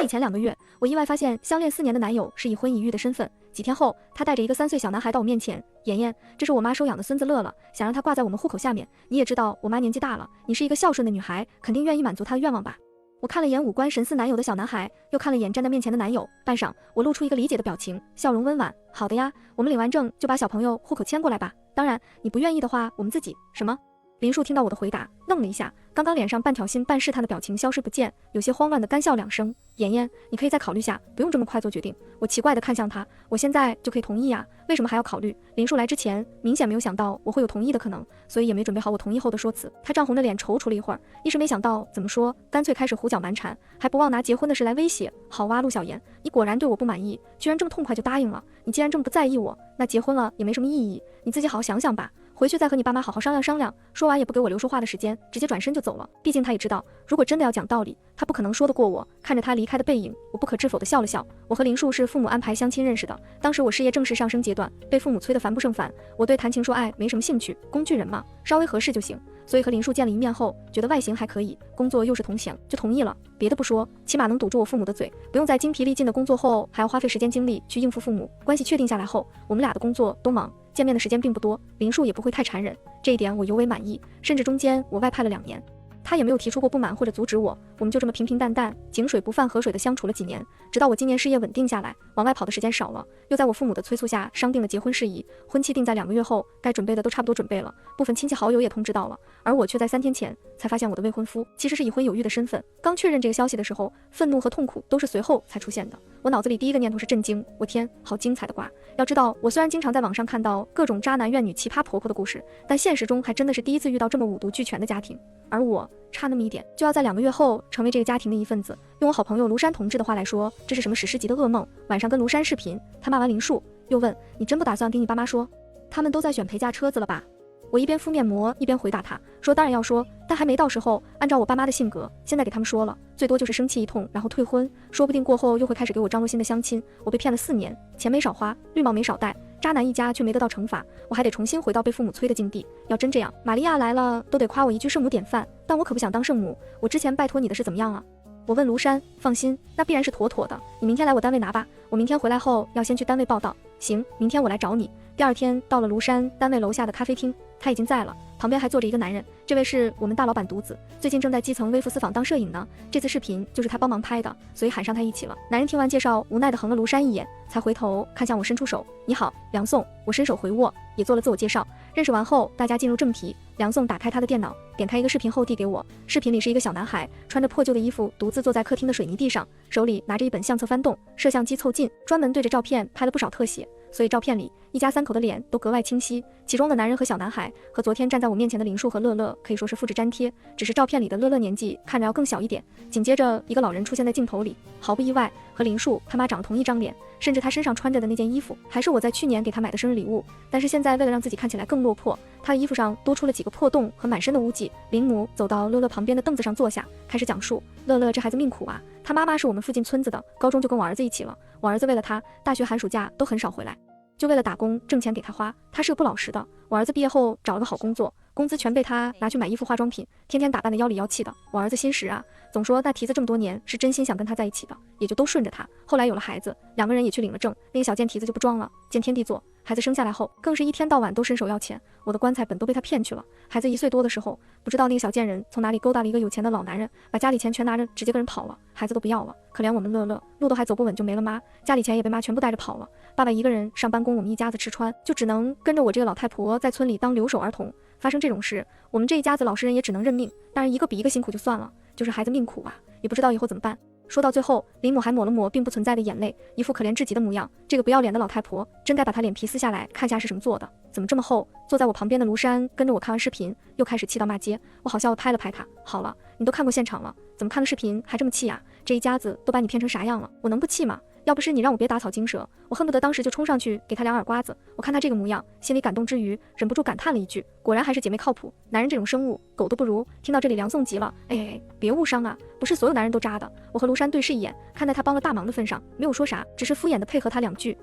婚礼前2个月，我意外发现相恋4年的男友是已婚已育的身份。几天后，他带着一个3岁小男孩到我面前，妍妍，这是我妈收养的孙子乐乐，想让他挂在我们户口下面。你也知道我妈年纪大了，你是一个孝顺的女孩，肯定愿意满足她的愿望吧。我看了眼五官神似男友的小男孩，又看了眼站在面前的男友，半晌，我露出一个理解的表情，笑容温婉。好的呀，我们领完证就把小朋友户口迁过来吧。当然，你不愿意的话，我们自己……什么？林树听到我的回答，愣了一下，刚刚脸上半挑衅半试探的表情消失不见，有些慌乱的干笑2声。妍妍，你可以再考虑下，不用这么快做决定。我奇怪的看向他，我现在就可以同意啊，为什么还要考虑？林树来之前明显没有想到我会有同意的可能，所以也没准备好我同意后的说辞。他涨红着脸踌躇了一会儿，一时没想到怎么说，干脆开始胡搅蛮缠，还不忘拿结婚的事来威胁。好哇，陆小妍，你果然对我不满意，居然这么痛快就答应了。你既然这么不在意我，那结婚了也没什么意义，你自己好好想想吧。回去再和你爸妈好好商量商量。说完也不给我留说话的时间，直接转身就走了。毕竟他也知道，如果真的要讲道理，他不可能说得过我。看着他离开的背影，我不可置否地笑了笑。我和林树是父母安排相亲认识的，当时我事业正式上升阶段，被父母催得烦不胜烦。我对谈情说爱没什么兴趣，工具人嘛，稍微合适就行。所以和林树见了一面后，觉得外形还可以，工作又是同乡，就同意了。别的不说，起码能堵住我父母的嘴，不用在精疲力尽的工作后还要花费时间精力去应付父母。关系确定下来后，我们俩的工作都忙，见面的时间并不多，林树也不会太缠人，这一点我尤为满意。甚至中间我外派了2年，他也没有提出过不满或者阻止我，我们就这么平平淡淡、井水不犯河水的相处了几年，直到我今年事业稳定下来，往外跑的时间少了，又在我父母的催促下商定了结婚事宜。婚期定在2个月后，该准备的都差不多准备了，部分亲戚好友也通知到了，而我却在3天前才发现我的未婚夫其实是已婚有育的身份。刚确认这个消息的时候，愤怒和痛苦都是随后才出现的。我脑子里第一个念头是震惊，我天，好精彩的瓜！要知道，我虽然经常在网上看到各种渣男怨女、奇葩婆婆的故事，但现实中还真的是第一次遇到这么五毒俱全的家庭。而我差那么一点，就要在2个月后成为这个家庭的一份子。用我好朋友庐山同志的话来说，这是什么史诗级的噩梦。晚上跟庐山视频，他骂完林树，又问：你真不打算给你爸妈说？他们都在选陪嫁车子了吧？我一边敷面膜一边回答他说：当然要说，但还没到时候。按照我爸妈的性格，现在给他们说了，最多就是生气一通，然后退婚，说不定过后又会开始给我张罗新的相亲。我被骗了4年，钱没少花，绿帽没少戴，渣男一家却没得到惩罚，我还得重新回到被父母催的境地。要真这样，玛利亚来了都得夸我一句圣母典范，但我可不想当圣母。我之前拜托你的是怎么样啊？我问庐山，放心，那必然是妥妥的。你明天来我单位拿吧，我明天回来后要先去单位报到。行，明天我来找你。第2天到了庐山单位楼下的咖啡厅，他已经在了，旁边还坐着一个男人，这位是我们大老板独子，最近正在基层微服私访当摄影呢。这次视频就是他帮忙拍的，所以喊上他一起了。男人听完介绍，无奈地横了庐山一眼，才回头看向我，伸出手：你好，梁宋。我伸手回握，也做了自我介绍。认识完后，大家进入正题。梁宋打开他的电脑，点开一个视频后递给我。视频里是一个小男孩，穿着破旧的衣服，独自坐在客厅的水泥地上，手里拿着一本相册翻动，摄像机凑近，专门对着照片拍了不少特写，所以照片里一家3口的脸都格外清晰。其中的男人和小男孩和昨天站在我面前的林树和乐乐可以说是复制粘贴，只是照片里的乐乐年纪看着要更小一点。紧接着一个老人出现在镜头里，毫不意外，和林树他妈长得同一张脸，甚至他身上穿着的那件衣服还是我在去年给他买的生日礼物。但是现在为了让自己看起来更落魄，他的衣服上多出了几个破洞和满身的污迹。林母走到乐乐旁边的凳子上坐下，开始讲述：乐乐这孩子命苦啊，他妈妈是我们附近村子的，高中就跟我儿子一起了，我儿子为了他，大学寒暑假都很少回来，就为了打工挣钱给他花。他是个不老实的，我儿子毕业后找了个好工作，工资全被他拿去买衣服化妆品，天天打扮得妖里妖气的。我儿子心实啊，总说那蹄子这么多年是真心想跟他在一起的，也就都顺着他。后来有了孩子，2个人也去领了证，那个小贱蹄子就不装了，见天地做。孩子生下来后，更是一天到晚都伸手要钱，我的棺材本都被他骗去了。孩子1岁多的时候，不知道那个小贱人从哪里勾搭了一个有钱的老男人，把家里钱全拿着，直接跟人跑了，孩子都不要了。可怜我们乐乐，路都还走不稳就没了妈，家里钱也被妈全部带着跑了。爸爸一个人上班供我们一家子吃穿，就只能跟着我这个老太婆在村里当留守儿童。发生这种事，我们这一家子老实人也只能认命，当然一个比一个辛苦就算了，就是孩子命苦啊，也不知道以后怎么办。说到最后，林母还抹了抹并不存在的眼泪，一副可怜至极的模样。这个不要脸的老太婆，真该把她脸皮撕下来看下是什么做的，怎么这么厚。坐在我旁边的庐山跟着我看完视频，又开始气到骂街。我好笑地拍了拍他，好了，你都看过现场了，怎么看个视频还这么气呀？这一家子都把你骗成啥样了，我能不气吗？要不是你让我别打草惊蛇，我恨不得当时就冲上去给他2耳刮子。我看他这个模样，心里感动之余，忍不住感叹了一句：果然还是姐妹靠谱，男人这种生物，狗都不如。听到这里，梁宋急了：哎，别误伤啊，不是所有男人都渣的。我和庐山对视一眼，看在他帮了大忙的份上，没有说啥，只是敷衍的配合他2句：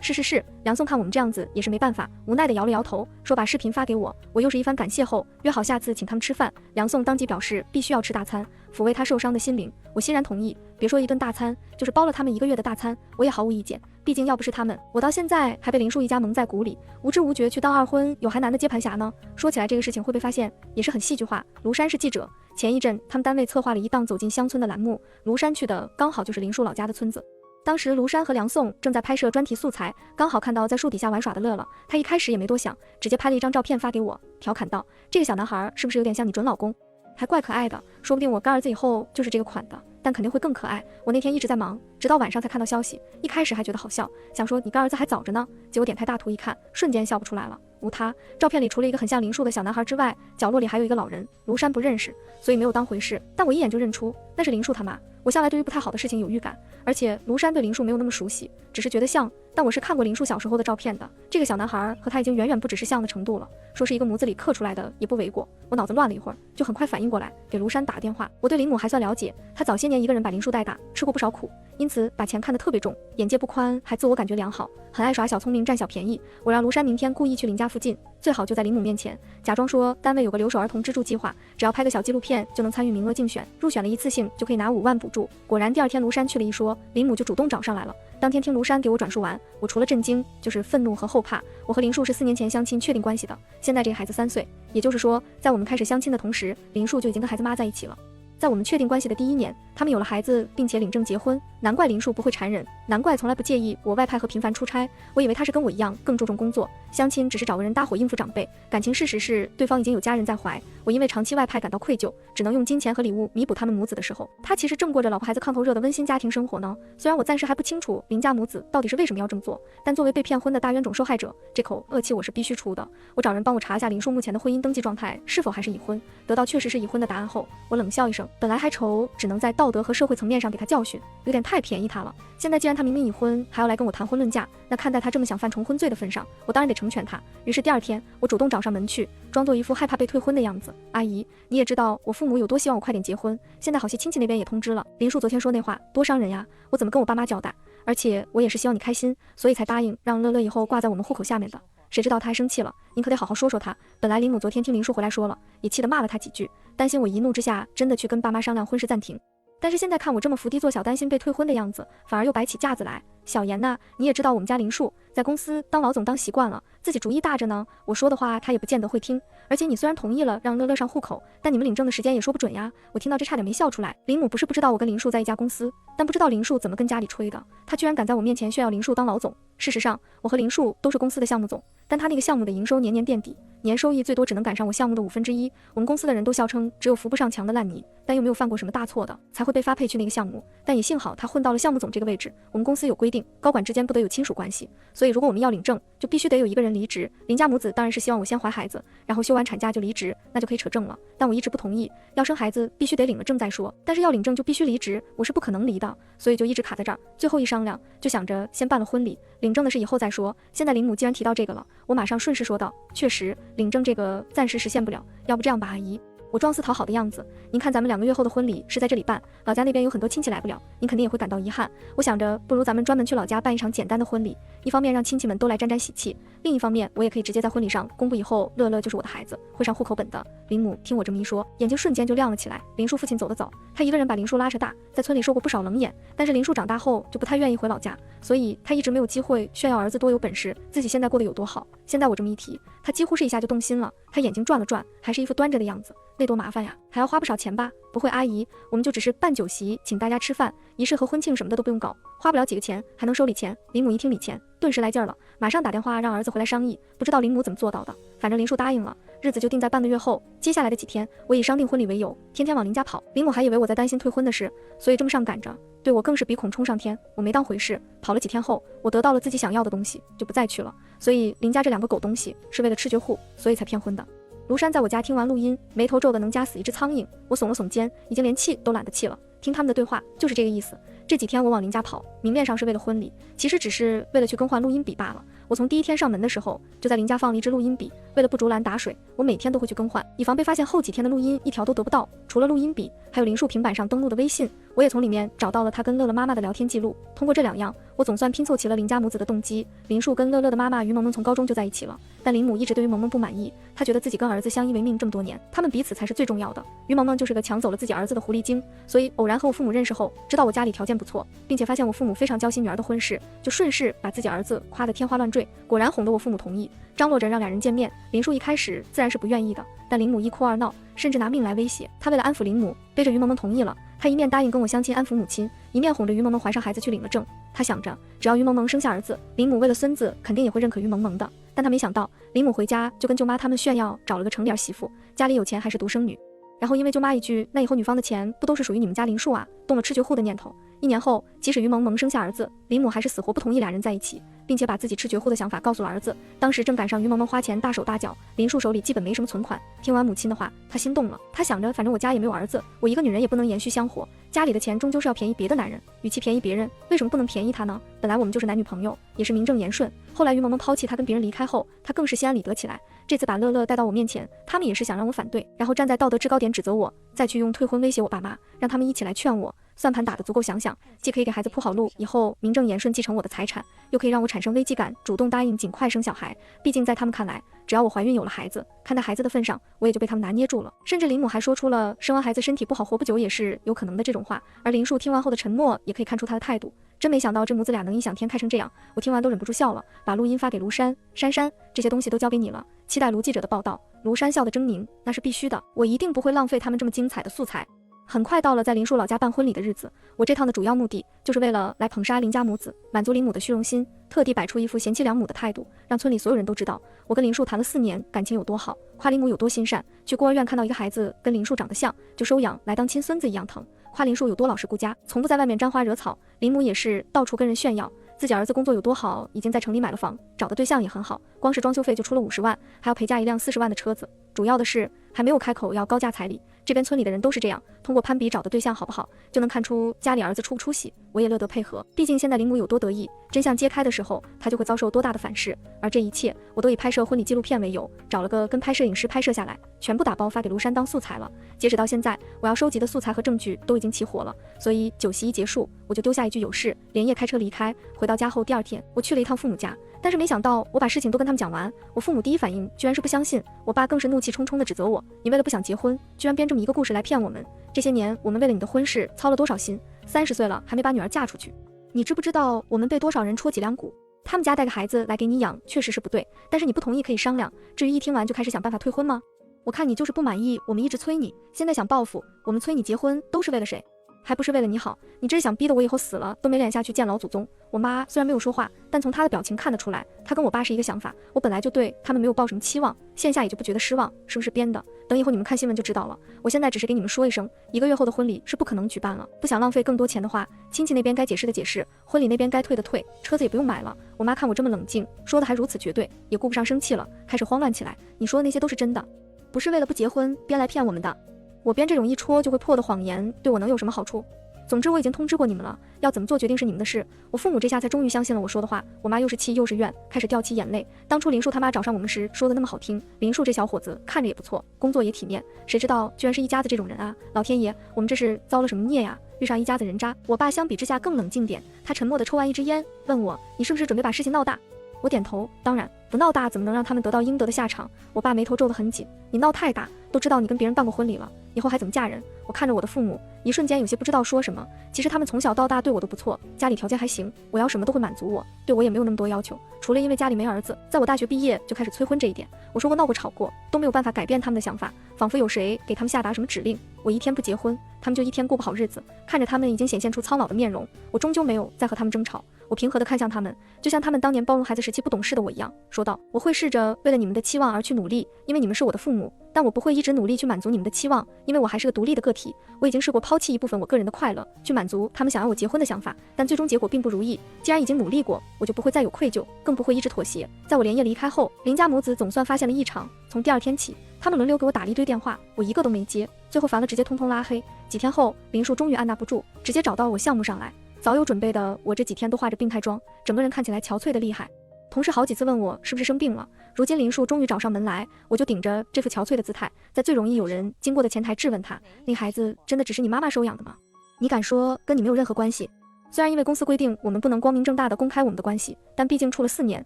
是。梁宋看我们这样子也是没办法，无奈的摇了摇头，说把视频发给我。我又是一番感谢后，约好下次请他们吃饭。梁宋当即表示必须要吃大餐，抚慰他受伤的心灵。我欣然同意。别说一顿大餐，就是包了他们1个月的大餐，我也毫无意见。毕竟要不是他们，我到现在还被林树一家蒙在鼓里，无知无觉去当二婚，有还男的接盘侠呢。说起来这个事情会被发现，也是很戏剧化。庐山是记者，前一阵他们单位策划了一档走进乡村的栏目，庐山去的刚好就是林树老家的村子。当时庐山和梁颂正在拍摄专题素材，刚好看到在树底下玩耍的乐乐，他一开始也没多想，直接拍了一张照片发给我，调侃道：“这个小男孩是不是有点像你准老公？还怪可爱的，说不定我干儿子以后就是这个款的，但肯定会更可爱。”我那天一直在忙，直到晚上才看到消息，一开始还觉得好笑，想说你干儿子还早着呢，结果点开大图一看，瞬间笑不出来了。无他，照片里除了一个很像林树的小男孩之外，角落里还有一个老人，庐山不认识，所以没有当回事，但我一眼就认出那是林树他妈。我向来对于不太好的事情有预感，而且庐山对林树没有那么熟悉，只是觉得像，但我是看过林树小时候的照片的，这个小男孩和他已经远远不只是像的程度了，说是一个模子里刻出来的也不为过。我脑子乱了一会儿，就很快反应过来，给庐山打电话。我对林母还算了解，他早些年一个人把林树带大，吃过不少苦，因此把钱看得特别重，眼界不宽，还自我感觉良好，很爱耍小聪明占小便宜。我让庐山明天故意去林家附近，最好就在林母面前假装说单位有个留守儿童资助计划，只要拍个小纪录片就能参与名额竞选，入选了一次性就可以拿5万补助。果然第二天庐山去了一说，林母就主动找上来了。当天听庐山给我转述完，我除了震惊就是愤怒和后怕。我和林树是4年前相亲确定关系的，现在这个孩子3岁，也就是说在我们开始相亲的同时，林树就已经跟孩子妈在一起了。在我们确定关系的第1年，他们有了孩子，并且领证结婚。难怪林树不会缠人，难怪从来不介意我外派和频繁出差。我以为他是跟我一样更注重工作，相亲只是找个人搭伙应付长辈。感情事实是对方已经有家人在怀。我因为长期外派感到愧疚，只能用金钱和礼物弥补他们母子的时候，他其实正过着老婆孩子炕头热的温馨家庭生活呢。虽然我暂时还不清楚林家母子到底是为什么要这么做，但作为被骗婚的大冤种受害者，这口恶气我是必须出的。我找人帮我查一下林树目前的婚姻登记状态是否还是已婚，得到确实是已婚的答案后，我冷笑一声，本来还愁只能在道德和社会层面上给他教训，有点太便宜他了。现在既然他明明已婚，还要来跟我谈婚论嫁，那看在他这么想犯重婚罪的份上，我当然得成全他。于是第2天，我主动找上门去，装作一副害怕被退婚的样子。阿姨，你也知道我父母有多希望我快点结婚，现在好些亲戚那边也通知了。林树昨天说那话多伤人呀，我怎么跟我爸妈交代？而且我也是希望你开心，所以才答应让乐乐以后挂在我们户口下面的。谁知道他还生气了，您可得好好说说他。本来林母昨天听林树回来说了，也气得骂了他几句，担心我一怒之下真的去跟爸妈商量婚事暂停。但是现在看我这么伏低做小，担心被退婚的样子，反而又摆起架子来。小妍呐，你也知道我们家林树在公司当老总当习惯了，自己主意大着呢，我说的话他也不见得会听。而且你虽然同意了让乐乐上户口，但你们领证的时间也说不准呀。我听到这差点没笑出来。林母不是不知道我跟林树在一家公司，但不知道林树怎么跟家里吹的，他居然敢在我面前炫耀林树当老总。事实上，我和林树都是公司的项目总，但他那个项目的营收年年垫底，年收益最多只能赶上我项目的1/5。我们公司的人都笑称只有扶不上墙的烂泥，但又没有犯过什么大错的才会被发配去那个项目。但也幸好他混到了项目总这个位置。我们公司有规定，高管之间不得有亲属关系，所以如果我们要领证，就必须得有一个人离职。林家母子当然是希望我先怀孩子，然后休完产假就离职，那就可以扯证了。但我一直不同意，要生孩子必须得领了证再说，但是要领证就必须离职，我是不可能离的，所以就一直卡在这儿。最后一商量，就想着先办了婚礼，领证的事以后再说。现在林母既然提到这个了，我马上顺势说道：确实，领证这个暂时实现不了，要不这样吧，阿姨。我装似讨好的样子，您看咱们2个月后的婚礼是在这里办，老家那边有很多亲戚来不了，您肯定也会感到遗憾。我想着不如咱们专门去老家办一场简单的婚礼，一方面让亲戚们都来沾沾喜气，另一方面我也可以直接在婚礼上公布以后乐乐就是我的孩子，会上户口本的。林母听我这么一说，眼睛瞬间就亮了起来。林树父亲走得早，他一个人把林树拉扯大，在村里受过不少冷眼，但是林树长大后就不太愿意回老家，所以他一直没有机会炫耀儿子多有本事，自己现在过得有多好。现在我这么一提，他几乎是一下就动心了，他眼睛转了转，还是一副端着的样子。那多麻烦呀，还要花不少钱吧？不会，阿姨，我们就只是办酒席，请大家吃饭，仪式和婚庆什么的都不用搞，花不了几个钱，还能收礼钱。林母一听礼钱，顿时来劲儿了，马上打电话让儿子回来商议。不知道林母怎么做到的，反正林树答应了，日子就定在半个月后。接下来的几天，我以商定婚礼为由，天天往林家跑。林母还以为我在担心退婚的事，所以这么上赶着，对我更是鼻孔冲上天。我没当回事，跑了几天后，我得到了自己想要的东西，就不再去了。所以林家这2个狗东西是为了吃绝户，所以才骗婚的。庐山在我家听完录音，眉头皱得能夹死一只苍蝇。我耸了耸肩，已经连气都懒得气了。听他们的对话就是这个意思。这几天我往林家跑，明面上是为了婚礼，其实只是为了去更换录音笔罢了。我从第一天上门的时候就在林家放了一支录音笔，为了不竹篮打水，我每天都会去更换，以防被发现后几天的录音一条都得不到。除了录音笔，还有林树平板上登录的微信，我也从里面找到了他跟乐乐妈妈的聊天记录。通过这2样，我总算拼凑齐了林家母子的动机。林树跟乐乐的妈妈于萌萌从高中就在一起了，但林母一直对于萌萌不满意，她觉得自己跟儿子相依为命这么多年，他们彼此才是最重要的。于萌萌就是个抢走了自己儿子的狐狸精，所以偶然和我父母认识后，知道我家里条件不错，并且发现我父母非常娇惜女儿的婚事，就顺势把自己儿子夸得天花乱坠，果然哄得我父母同意，张罗着让2人见面。林树一开始自然是不愿意的，但林母一哭二闹，甚至拿命来威胁他。为了安抚林母，背着于萌萌同意了。他一面答应跟我相亲安抚母亲，一面哄着于萌萌怀上孩子去领了证。他想着只要于萌萌生下儿子，林母为了孙子肯定也会认可于萌萌的。但他没想到林母回家就跟舅妈他们炫耀找了个城里媳妇，家里有钱还是独生女。然后因为舅妈一句那以后女方的钱不都是属于你们家林树啊，动了吃绝户的念头。1年后，即使于萌萌生下儿子，林母还是死活不同意2人在一起，并且把自己吃绝户的想法告诉了儿子。当时正赶上于萌萌花钱大手大脚，林树手里基本没什么存款。听完母亲的话，他心动了。他想着反正我家也没有儿子，我一个女人也不能延续香火，家里的钱终究是要便宜别的男人，与其便宜别人，为什么不能便宜他呢？本来我们就是男女朋友，也是名正言顺。后来于萌萌抛弃他跟别人离开后，他更是心安理得起来。这次把乐乐带到我面前，他们也是想让我反对，然后站在道德制高点指责我，再去用退婚威胁我爸妈，让他们一起来劝我。算盘打得足够详想，既可以给孩子铺好路，以后名正言顺继承我的财产，又可以让我产生危机感，主动答应尽快生小孩。毕竟在他们看来，只要我怀孕有了孩子，看在孩子的份上，我也就被他们拿捏住了。甚至林母还说出了生完孩子身体不好活不久也是有可能的这种话，而林树听完后的沉默也可以看出他的态度。真没想到这母子俩能异想天开成这样，我听完都忍不住笑了，把录音发给卢珊，珊珊，这些东西都交给你了，期待卢记者的报道。卢珊笑得狰狞，那是必须的，我一定不会浪费他们这么精彩的素材。很快到了在林树老家办婚礼的日子，我这趟的主要目的就是为了来捧杀林家母子，满足林母的虚荣心，特地摆出一副贤妻良母的态度，让村里所有人都知道我跟林树谈了4年，感情有多好，夸林母有多心善，去孤儿院看到一个孩子跟林树长得像，就收养来当亲孙子一样疼，夸林树有多老实顾家，从不在外面沾花惹草。林母也是到处跟人炫耀自己儿子工作有多好，已经在城里买了房，找的对象也很好，光是装修费就出了50万，还要陪嫁一辆40万的车子，主要的是还没有开口要高价彩礼。这边村里的人都是这样，通过攀比找的对象好不好，就能看出家里儿子出不出息。我也乐得配合，毕竟现在林母有多得意，真相揭开的时候，他就会遭受多大的反噬。而这一切，我都以拍摄婚礼纪录片为由，找了个跟拍摄影师拍摄下来，全部打包发给卢珊当素材了。截止到现在，我要收集的素材和证据都已经齐活了，所以酒席一结束，我就丢下一句有事，连夜开车离开。回到家后第2天，我去了一趟父母家，但是没想到我把事情都跟他们讲完，我父母第一反应居然是不相信，我爸更是怒气冲冲地指责我，你为了不想结婚，居然编这么一个故事来骗我们。这些年我们为了你的婚事操了多少心，30岁了还没把女儿嫁出去，你知不知道我们被多少人戳脊梁骨？他们家带个孩子来给你养确实是不对，但是你不同意可以商量，至于一听完就开始想办法退婚吗？我看你就是不满意我们一直催你，现在想报复，我们催你结婚都是为了谁？还不是为了你好，你这是想逼得我以后死了都没脸下去见老祖宗。我妈虽然没有说话，但从她的表情看得出来，她跟我爸是一个想法。我本来就对他们没有抱什么期望，线下也就不觉得失望，是不是编的？等以后你们看新闻就知道了。我现在只是给你们说一声，1个月后的婚礼是不可能举办了，不想浪费更多钱的话，亲戚那边该解释的解释，婚礼那边该退的退，车子也不用买了。我妈看我这么冷静，说的还如此绝对，也顾不上生气了，开始慌乱起来。你说的那些都是真的，不是为了不结婚编来骗我们的。我编这种一戳就会破的谎言，对我能有什么好处？总之我已经通知过你们了，要怎么做决定是你们的事。我父母这下才终于相信了我说的话，我妈又是气又是怨，开始掉起眼泪。当初林树他妈找上我们时说的那么好听，林树这小伙子看着也不错，工作也体面，谁知道居然是一家子这种人啊！老天爷，我们这是遭了什么孽呀？遇上一家子人渣。我爸相比之下更冷静点，他沉默地抽完一支烟，问我，你是不是准备把事情闹大？我点头，当然，不闹大怎么能让他们得到应得的下场？我爸眉头皱得很紧，你闹太大，都知道你跟别人办过婚礼了，以后还怎么嫁人？我看着我的父母，一瞬间有些不知道说什么。其实他们从小到大对我都不错，家里条件还行，我要什么都会满足我，对我也没有那么多要求，除了因为家里没儿子，在我大学毕业就开始催婚这一点，我说过闹过吵过，都没有办法改变他们的想法，仿佛有谁给他们下达什么指令，我一天不结婚，他们就一天过不好日子。看着他们已经显现出苍老的面容，我终究没有再和他们争吵。我平和地看向他们，就像他们当年包容孩子时期不懂事的我一样，说道，我会试着为了你们的期望而去努力，因为你们是我的父母，但我不会一直努力去满足你们的期望，因为我还是个独立的个体。我已经试过抛弃一部分我个人的快乐，去满足他们想要我结婚的想法，但最终结果并不如意。既然已经努力过，我就不会再有愧疚，更不会一直妥协。在我连夜离开后，林家母子总算发现了异常，从第2天起，他们轮流给我打了一堆电话，我一个都没接，最后烦了直接通通拉黑。几天后，林树终于按捺不住，直接找到我项目上来，早有准备的我这几天都化着病态妆，整个人看起来憔悴的厉害。同事好几次问我是不是生病了，如今林树终于找上门来，我就顶着这副憔悴的姿态，在最容易有人经过的前台质问他，那孩子真的只是你妈妈收养的吗？你敢说跟你没有任何关系？虽然因为公司规定我们不能光明正大的公开我们的关系，但毕竟处了4年，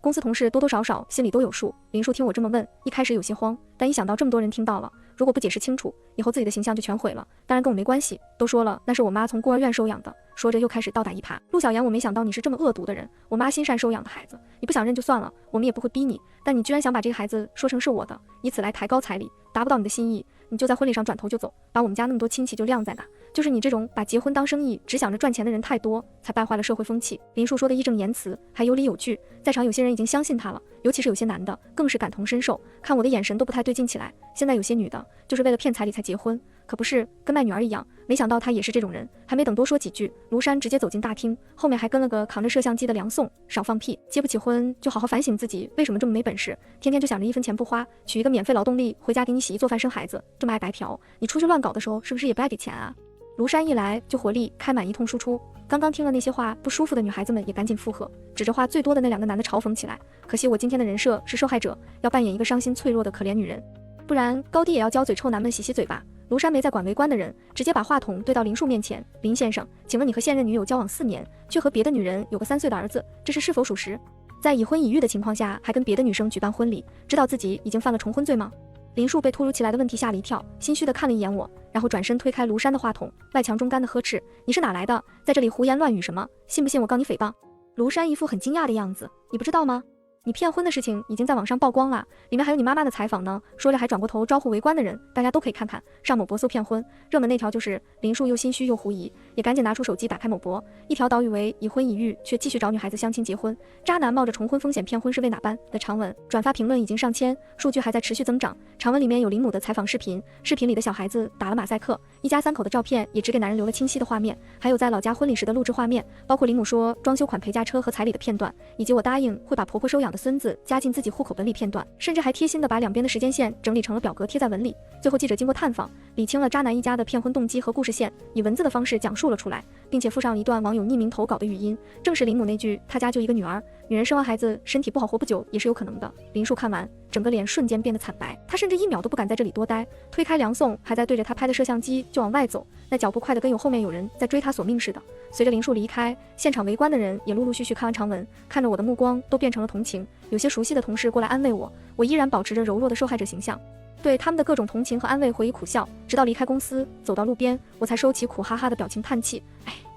公司同事多多少少心里都有数。林树听我这么问，一开始有些慌，但一想到这么多人听到了，如果不解释清楚，以后自己的形象就全毁了。当然跟我没关系，都说了那是我妈从孤儿院收养的。说着又开始倒打一耙。陆小妍，我没想到你是这么恶毒的人，我妈心善收养的孩子，你不想认就算了，我们也不会逼你，但你居然想把这个孩子说成是我的，以此来抬高彩礼，达不到你的心意，你就在婚礼上转头就走，把我们家那么多亲戚就晾在那。就是你这种把结婚当生意，只想着赚钱的人太多，才败坏了社会风气。林树说的义正言辞，还有理有据，在场有些人已经相信他了，尤其是有些男的，更是感同身受，看我的眼神都不太对劲起来。现在有些女的，就是为了骗彩礼才结婚，可不是跟卖女儿一样。没想到他也是这种人，还没等多说几句，庐山直接走进大厅，后面还跟了个扛着摄像机的梁宋。少放屁，结不起婚就好好反省自己，为什么这么没本事，天天就想着1分钱不花，娶一个免费劳动力回家给你洗衣做饭生孩子，这么爱白嫖，你出去乱搞的时候是不是也不爱给钱啊？庐山一来就活力开满，一通输出。刚刚听了那些话不舒服的女孩子们也赶紧附和，指着话最多的那2个男的嘲讽起来。可惜我今天的人设是受害者，要扮演一个伤心脆弱的可怜女人，不然高低也要教嘴臭男们洗洗嘴吧。庐山没再管围观的人，直接把话筒对到林树面前。林先生，请问你和现任女友交往4年，却和别的女人有个3岁的儿子，这事是否属实？在已婚已育的情况下还跟别的女生举办婚礼，知道自己已经犯了重婚罪吗？林树被突如其来的问题吓了一跳，心虚地看了一眼我，然后转身推开庐山的话筒，外强中干地呵斥：你是哪来的，在这里胡言乱语什么？信不信我告你诽谤？庐山一副很惊讶的样子，你不知道吗？你骗婚的事情已经在网上曝光了，里面还有你妈妈的采访呢。说着还转过头招呼围观的人，大家都可以看看。上某博搜骗婚，热门那条就是林树又心虚又狐疑，也赶紧拿出手机打开某博，一条导语为已婚已育却继续找女孩子相亲结婚，渣男冒着重婚风险骗婚是为哪般的长文，转发评论已经上千，数据还在持续增长。长文里面有林母的采访视频，视频里的小孩子打了马赛克，一家3口的照片也只给男人留了清晰的画面，还有在老家婚礼时的录制画面，包括林母说装修款陪嫁车和彩礼的片段，以及我答应会把婆婆收养的孙子加进自己户口本里片段，甚至还贴心的把2边的时间线整理成了表格贴在文里。最后记者经过探访，理清了渣男一家的骗婚动机和故事线，以文字的方式讲述了出来，并且附上了一段网友匿名投稿的语音，正是林母那句他家就一个女儿，女人生完孩子身体不好活不久也是有可能的。林树看完整个脸瞬间变得惨白，他甚至1秒都不敢在这里多待，推开梁宋还在对着他拍的摄像机就往外走，那脚步快得跟有后面有人在追他索命似的。随着林树离开，现场围观的人也陆陆续续看完长文，看着我的目光都变成了同情，有些熟悉的同事过来安慰我，我依然保持着柔弱的受害者形象，对他们的各种同情和安慰回以苦笑，直到离开公司走到路边，我才收起苦哈哈的表情叹气，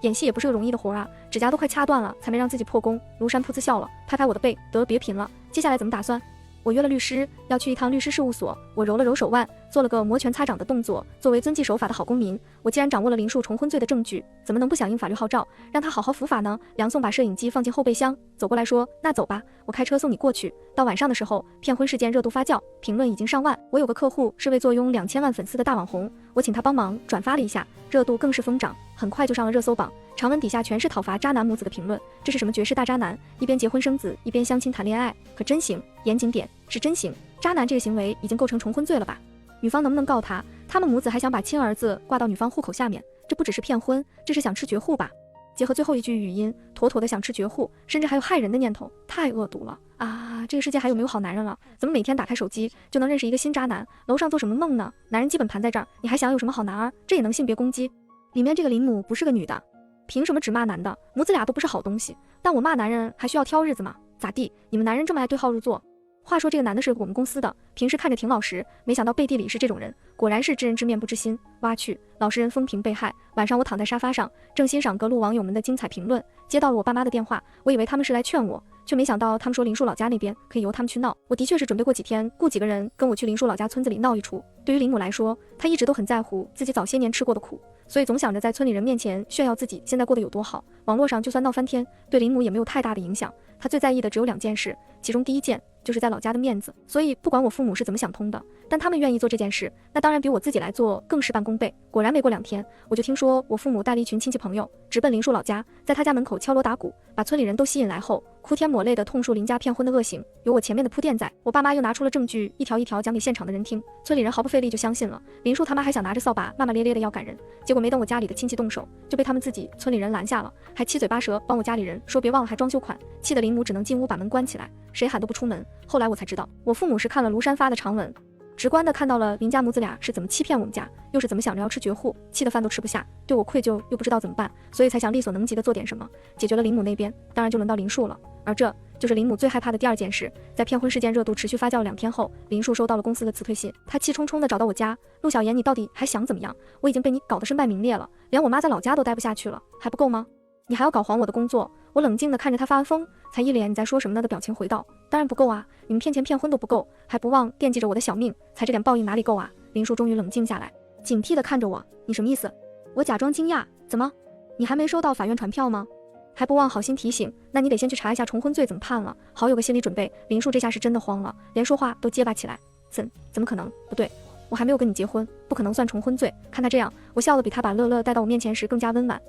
演戏也不是个容易的活啊，指甲都快掐断了才没让自己破功。庐山噗呲笑了，拍拍我的背，得别贫了，接下来怎么打算？我约了律师，要去一趟律师事务所。我揉了揉手腕，做了个摩拳擦掌的动作。作为遵纪守法的好公民，我既然掌握了林树重婚罪的证据，怎么能不响应法律号召，让他好好伏法呢？梁宋把摄影机放进后备箱，走过来说：那走吧，我开车送你过去。到晚上的时候，骗婚事件热度发酵，评论已经上万。我有个客户是位坐拥2000万粉丝的大网红，我请他帮忙转发了一下，热度更是疯涨，很快就上了热搜榜。长文底下全是讨伐渣男母子的评论，这是什么绝世大渣男？一边结婚生子，一边相亲谈恋爱，可真行！严谨点，是真行。渣男这个行为已经构成重婚罪了吧？女方能不能告他？他们母子还想把亲儿子挂到女方户口下面，这不只是骗婚，这是想吃绝户吧？结合最后一句语音，妥妥的想吃绝户，甚至还有害人的念头，太恶毒了啊！这个世界还有没有好男人了？怎么每天打开手机就能认识一个新渣男？楼上做什么梦呢？男人基本盘在这儿，你还想有什么好男儿？这也能性别攻击？里面这个林母不是个女的，凭什么只骂男的？母子俩都不是好东西，但我骂男人还需要挑日子吗？咋地？你们男人这么爱对号入座？话说这个男的是我们公司的，平时看着挺老实，没想到背地里是这种人，果然是知人知面不知心。挖去，老实人风评被害。晚上我躺在沙发上，正欣赏各路网友们的精彩评论，接到了我爸妈的电话，我以为他们是来劝我，却没想到他们说林树老家那边可以由他们去闹。我的确是准备过几天雇几个人跟我去林树老家村子里闹一出。对于林母来说，她一直都很在乎自己早些年吃过的苦，所以总想着在村里人面前炫耀自己现在过得有多好。网络上就算闹翻天，对林母也没有太大的影响。她最在意的只有2件事，其中第一件就是在老家的面子，所以不管我父母是怎么想通的，但他们愿意做这件事，那当然比我自己来做更事半功倍。果然没过2天，我就听说我父母带了一群亲戚朋友直奔林树老家，在他家门口敲锣打鼓，把村里人都吸引来后，哭天抹泪的痛述林家骗婚的恶行，有我前面的铺垫在，我爸妈又拿出了证据，一条一条讲给现场的人听，村里人毫不费力就相信了。林叔他妈还想拿着扫把骂骂咧咧的要赶人，结果没等我家里的亲戚动手，就被他们自己村里人拦下了，还七嘴八舌帮我家里人说别忘了还装修款，气得林母只能进屋把门关起来，谁喊都不出门。后来我才知道，我父母是看了庐山发的长文，直观的看到了林家母子俩是怎么欺骗我们家，又是怎么想着要吃绝户，气得饭都吃不下，对我愧疚又不知道怎么办，所以才想力所能及的做点什么，解决了林母那边，当然就轮到林树了。而这就是林母最害怕的第二件事。在骗婚事件热度持续发酵2天后，林树收到了公司的辞退信，他气冲冲地找到我家，陆小妍，你到底还想怎么样？我已经被你搞得身败名裂了，连我妈在老家都待不下去了，还不够吗？你还要搞黄我的工作？我冷静地看着他发完疯，才一脸你在说什么呢的表情回道，当然不够啊，你们骗钱骗婚都不够，还不忘惦记着我的小命，才这点报应哪里够啊？林树终于冷静下来，警惕地看着我，你什么意思？我假装惊讶，怎么？你还没收到法院传票吗？还不忘好心提醒，那你得先去查一下重婚罪怎么判了，好有个心理准备。林树这下是真的慌了，连说话都结巴起来，怎么可能？不对，我还没有跟你结婚，不可能算重婚罪。看他这样，我笑得比他把乐乐带到我面前时更加温婉。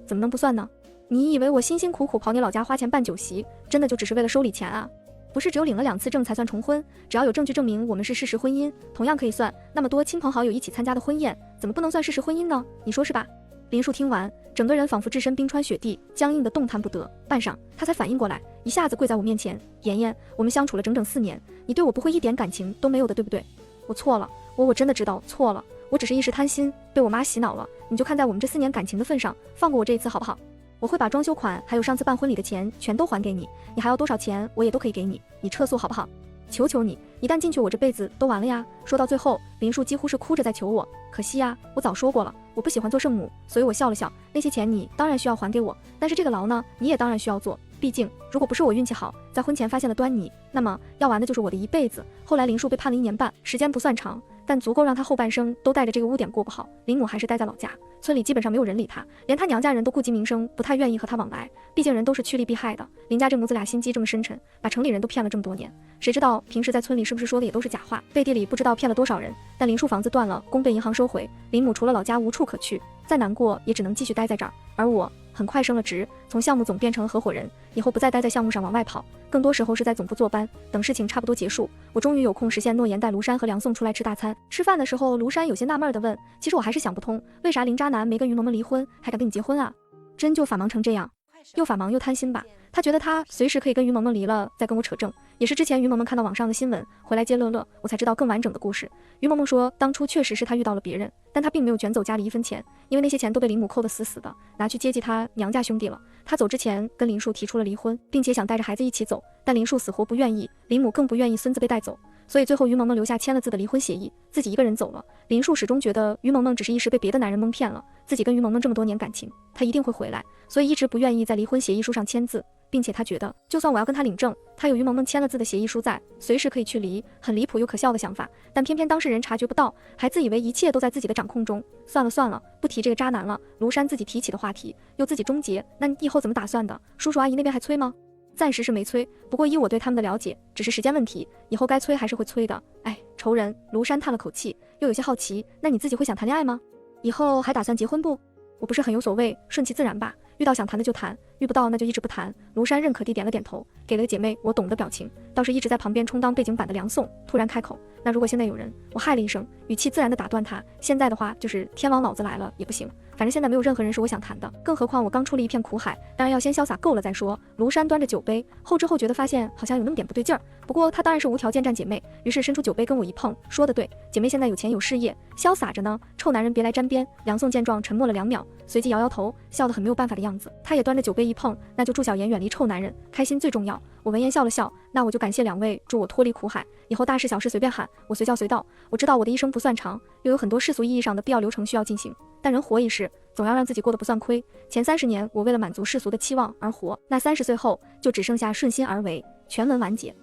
怎么能不算呢？你以为我辛辛苦苦跑你老家花钱办酒席，真的就只是为了收礼钱啊？不是只有领了2次证才算重婚，只要有证据证明我们是事实婚姻，同样可以算。那么多亲朋好友一起参加的婚宴，怎么不能算事实婚姻呢？你说是吧？林树听完，整个人仿佛置身冰川雪地，僵硬的动弹不得。半晌，他才反应过来，一下子跪在我面前，妍妍，我们相处了整整4年，你对我不会一点感情都没有的，对不对？我错了，我真的知道错了，我只是一时贪心，被我妈洗脑了。你就看在我们这4年感情的份上，放过我这一次好不好？我会把装修款还有上次办婚礼的钱全都还给你，你还要多少钱我也都可以给你，你撤诉好不好？求求你，一旦进去我这辈子都完了呀。说到最后，林树几乎是哭着在求我，可惜呀，我早说过了，我不喜欢做圣母。所以我笑了笑，那些钱你当然需要还给我，但是这个牢呢，你也当然需要做，毕竟如果不是我运气好，在婚前发现了端倪，那么要完的就是我的一辈子。后来林树被判了1年半，时间不算长，但足够让他后半生都带着这个污点过不好。林母还是待在老家，村里基本上没有人理他，连他娘家人都顾及名声，不太愿意和他往来，毕竟人都是趋利避害的。林家这母子俩心机这么深沉，把城里人都骗了这么多年，谁知道平时在村里是不是说的也都是假话，背地里不知道骗了多少人。但林树房子断了，工被银行收回，林母除了老家无处可去，再难过也只能继续待在这儿。而我很快升了职，从项目总变成了合伙人，以后不再待在项目上往外跑，更多时候是在总部坐班。等事情差不多结束，我终于有空实现诺言，带庐山和梁宋出来吃大餐。吃饭的时候，庐山有些纳闷地问，其实我还是想不通，为啥林渣男没跟于萌萌离婚，还敢跟你结婚啊？真就法盲成这样？又法盲又贪心吧？他觉得他随时可以跟于萌萌离了再跟我扯证。也是之前于萌萌看到网上的新闻回来接乐乐，我才知道更完整的故事。于萌萌说，当初确实是他遇到了别人，但他并没有卷走家里1分钱，因为那些钱都被林母扣得死死的，拿去接济他娘家兄弟了。他走之前跟林树提出了离婚，并且想带着孩子一起走，但林树死活不愿意，林母更不愿意孙子被带走，所以最后于萌萌留下签了字的离婚协议，自己一个人走了。林树始终觉得于萌萌只是一时被别的男人蒙骗了，自己跟于萌萌这么多年感情，他一定会回来，所以一直不愿意在离婚协议书上签字，并且他觉得就算我要跟他领证，他有于萌萌签了字的协议书在，随时可以去离，很离谱又可笑的想法。但偏偏当事人察觉不到，还自以为一切都在自己的掌控中。算了，不提这个渣男了。庐山自己提起的话题又自己终结，那你以后怎么打算的？叔叔阿姨那边还催吗？暂时是没催，不过依我对他们的了解，只是时间问题，以后该催还是会催的。仇人。庐山叹了口气，又有些好奇，那你自己会想谈恋爱吗？以后还打算结婚不？我不是很有所谓，顺其自然吧，遇到想谈的就谈，遇不到那就一直不谈。庐山认可地点了点头，给了个姐妹我懂的表情。倒是一直在旁边充当背景板的梁宋突然开口，那如果现在有人，我嗨了一声，语气自然地打断他，现在的话就是天王老子来了也不行，反正现在没有任何人是我想谈的，更何况我刚出了一片苦海，当然要先潇洒够了再说。庐山端着酒杯，后知后觉地发现好像有那么点不对劲儿，不过他当然是无条件站姐妹，于是伸出酒杯跟我一碰，说得对，姐妹现在有钱有事业，潇洒着呢，臭男人别来沾边。梁宋见状沉默了2秒，随即摇摇头，笑得很没有办法的样子。他也端着酒杯一碰，那就祝小妍远离臭男人，开心最重要。我闻言笑了笑，那我就感谢2位助我脱离苦海，以后大事小事随便喊，我随叫随到。我知道我的一生不算长，又有很多世俗意义上的必要流程需要进行，但人活一世，总要让自己过得不算亏。前30年我为了满足世俗的期望而活，那30岁后就只剩下顺心而为。全文完结。